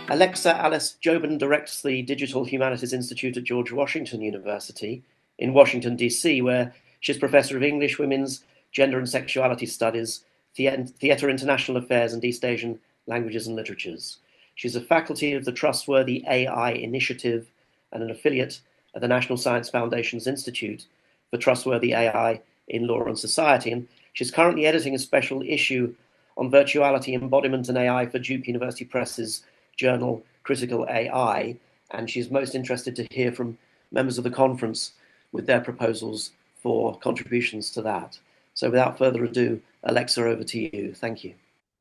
Alexa Alice Joubin directs the Digital Humanities Institute at George Washington University in Washington, D.C., where she's Professor of English, Women's, Gender and Sexuality Studies, Theatre International Affairs, and East Asian Languages and Literatures. She's a faculty of the Trustworthy AI Initiative and an affiliate of the National Science Foundation's Institute for Trustworthy AI in Law and Society. And she's currently editing a special issue on virtuality, embodiment, and AI for Duke University Press's journal Critical AI, and she's most interested to hear from members of the conference with their proposals for contributions to that. So without further ado, Alexa, over to you. Thank you.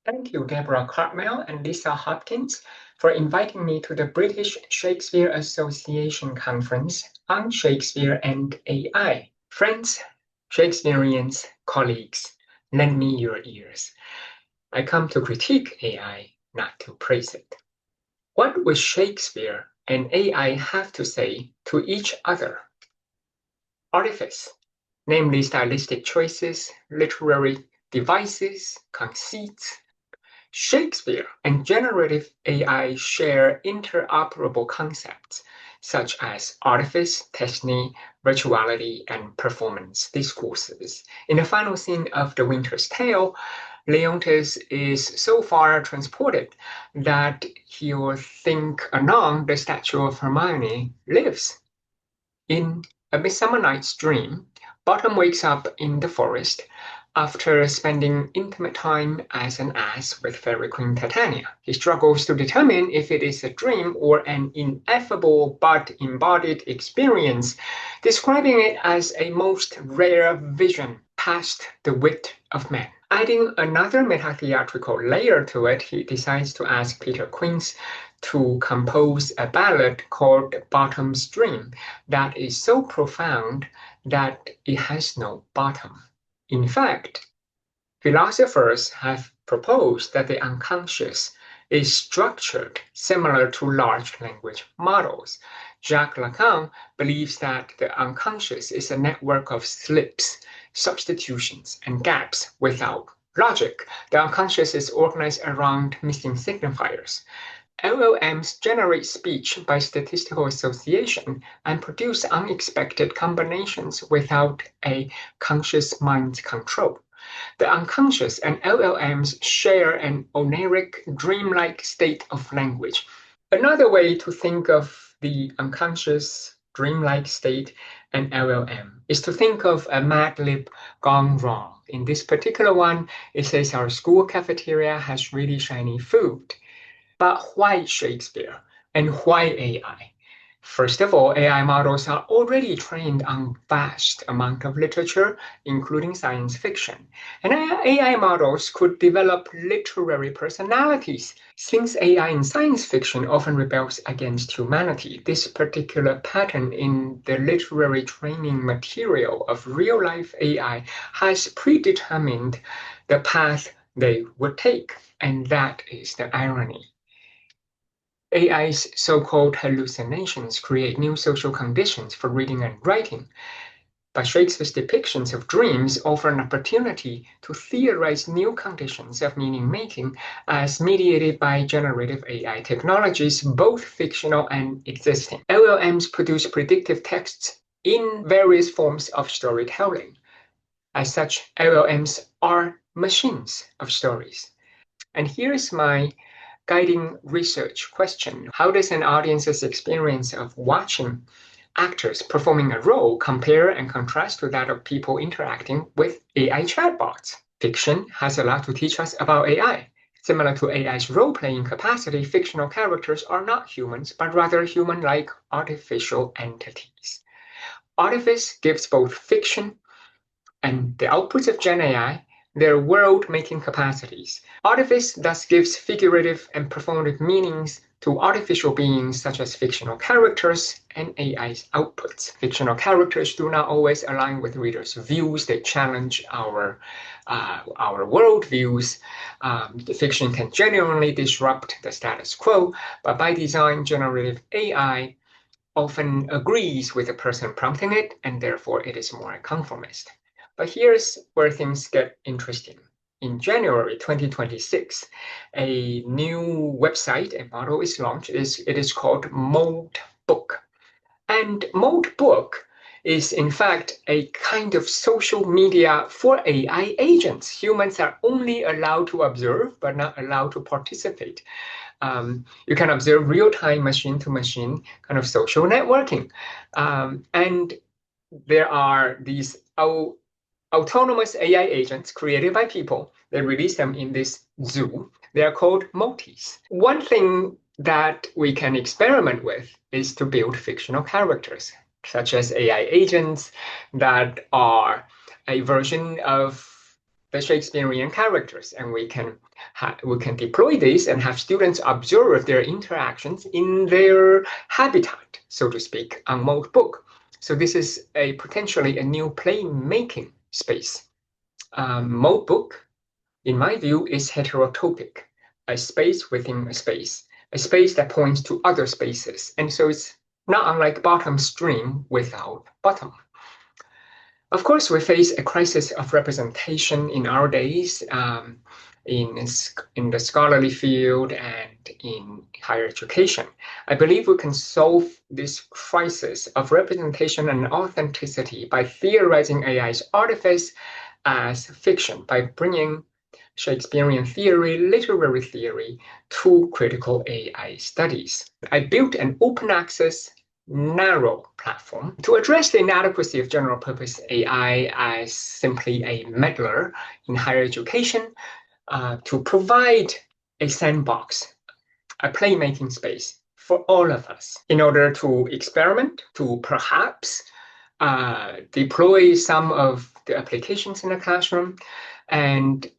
Thank you, Deborah Cartmel and Lisa Hopkins, for inviting me to the British Shakespeare Association conference on Shakespeare and AI. Friends, Shakespeareans, colleagues, lend me your ears. I come to critique AI, not to praise it. What would Shakespeare and AI have to say to each other? Artifice, namely stylistic choices, literary devices, conceits. Shakespeare and generative AI share interoperable concepts such as artifice, techne, virtuality, and performance discourses. In the final scene of The Winter's Tale, Leontes is so far transported that he'll think anon the statue of Hermione lives. In A Midsummer Night's Dream, Bottom wakes up in the forest after spending intimate time as an ass with Fairy Queen Titania. He struggles to determine if it is a dream or an ineffable but embodied experience, describing it as a most rare vision past the wit of man. Adding another meta-theatrical layer to it, he decides to ask Peter Quince to compose a ballad called Bottom's Dream that is so profound that it has no bottom. In fact, philosophers have proposed that the unconscious is structured similar to large language models. Jacques Lacan believes that the unconscious is a network of slips, substitutions, and gaps without logic. The unconscious is organized around missing signifiers. LLMs generate speech by statistical association and produce unexpected combinations without a conscious mind's control. The unconscious and LLMs share an oniric, dreamlike state of language. Another way to think of the unconscious, dreamlike state and LLM is to think of a Mad Lib gone wrong. In this particular one, it says our school cafeteria has really shiny food. But why Shakespeare and why AI? First of all, AI models are already trained on vast amount of literature, including science fiction. And AI models could develop literary personalities. Since AI in science fiction often rebels against humanity, this particular pattern in the literary training material of real-life AI has predetermined the path they would take. And that is the irony. AI's so-called hallucinations create new social conditions for reading and writing, but Shakespeare's depictions of dreams offer an opportunity to theorize new conditions of meaning-making as mediated by generative AI technologies, both fictional and existing. LLMs produce predictive texts in various forms of storytelling. As such, LLMs are machines of stories. And here's my guiding research question. How does an audience's experience of watching actors performing a role compare and contrast to that of people interacting with AI chatbots? Fiction has a lot to teach us about AI. Similar to AI's role-playing capacity, fictional characters are not humans, but rather human-like artificial entities. Artifice gives both fiction and the outputs of Gen AI their world-making capacities. Artifice thus gives figurative and performative meanings to artificial beings such as fictional characters and AI's outputs. Fictional characters do not always align with readers' views. They challenge our worldviews. The fiction can genuinely disrupt the status quo, but by design, generative AI often agrees with the person prompting it, and therefore it is more a conformist. But here's where things get interesting. in January 2026, a new website, a model is launched. It is called Moltbook. And Moltbook is in fact a kind of social media for AI agents. Humans are only allowed to observe, but not allowed to participate. You can observe real-time machine-to-machine kind of social networking. And there are these autonomous AI agents created by people. They release them in this zoo. They are called multis. One thing that we can experiment with is to build fictional characters, such as AI agents that are a version of the Shakespearean characters, and we can deploy these and have students observe their interactions in their habitat, so to speak, on Moltbook. So this is potentially a new play-making space. Moltbook, in my view, is heterotopic, a space within a space that points to other spaces. And so it's not unlike bottom stream without bottom. Of course, we face a crisis of representation in our days, in the scholarly field and in higher education. I believe we can solve this crisis of representation and authenticity by theorizing AI's artifice as fiction, by bringing Shakespearean theory, literary theory, to critical AI studies. I built an open access narrow platform to address the inadequacy of general purpose AI as simply a meddler in higher education, to provide a sandbox, a playmaking space for all of us in order to experiment, to perhaps deploy some of the applications in the classroom, and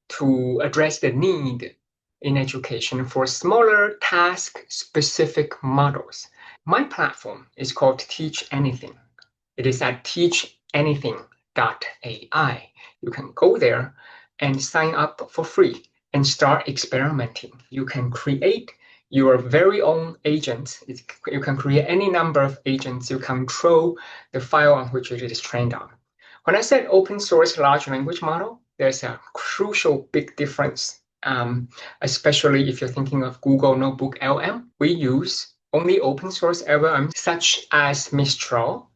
to address the need in education for smaller task-specific models. My platform is called Teach Anything. It is at teachanything.ai. You can go there and sign up for free and start experimenting. You can create your very own agents. You can create any number of agents. You control the file on which it is trained on. When I said open source large language model, there's a crucial big difference, especially if you're thinking of Google Notebook LM. We use only open source LLMs such as Mistral,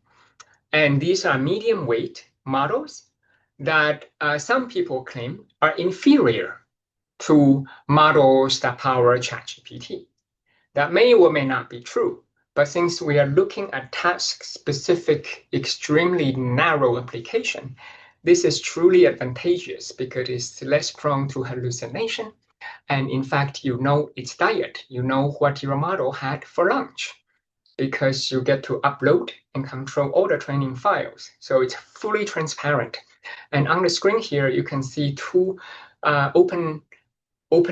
and these are medium weight models that some people claim are inferior to models that power ChatGPT. That may or may not be true, but since we are looking at task-specific, extremely narrow application, this is truly advantageous because it's less prone to hallucination. And in fact, you know its diet. You know what your model had for lunch because you get to upload and control all the training files. So it's fully transparent. And on the screen here, you can see two open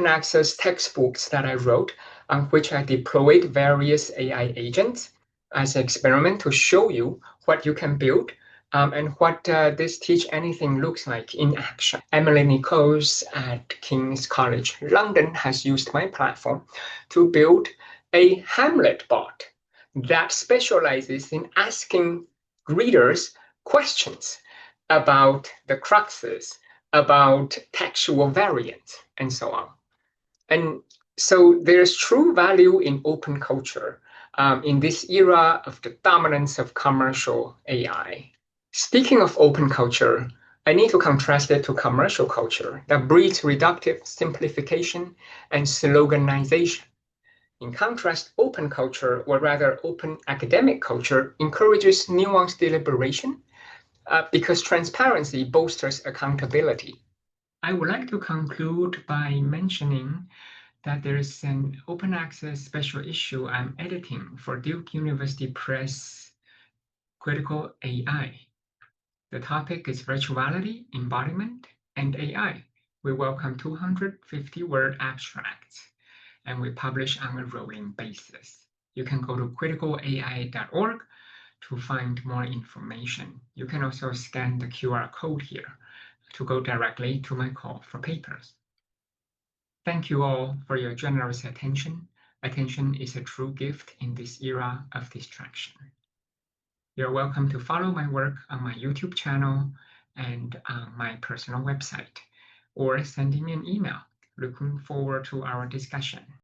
access textbooks that I wrote on which I deployed various AI agents as an experiment to show you what you can build and what this Teach Anything looks like in action. Emily Nichols at King's College London has used my platform to build a Hamlet bot that specializes in asking readers questions about the cruxes, about textual variants, and so on. And so there's true value in open culture in this era of the dominance of commercial AI. Speaking of open culture, I need to contrast it to commercial culture that breeds reductive simplification and sloganization. In contrast, open culture, or rather open academic culture, encourages nuanced deliberation because transparency bolsters accountability. I would like to conclude by mentioning that there is an open access special issue I'm editing for Duke University Press Critical AI. The topic is virtuality, embodiment, and AI. We welcome 250-word abstracts, and we publish on a rolling basis. You can go to critical.ai.org to find more information. You can also scan the QR code here to go directly to my call for papers. Thank you all for your generous attention. Attention is a true gift in this era of distraction. You're welcome to follow my work on my YouTube channel and on my personal website. or sending me an email. Looking forward to our discussion.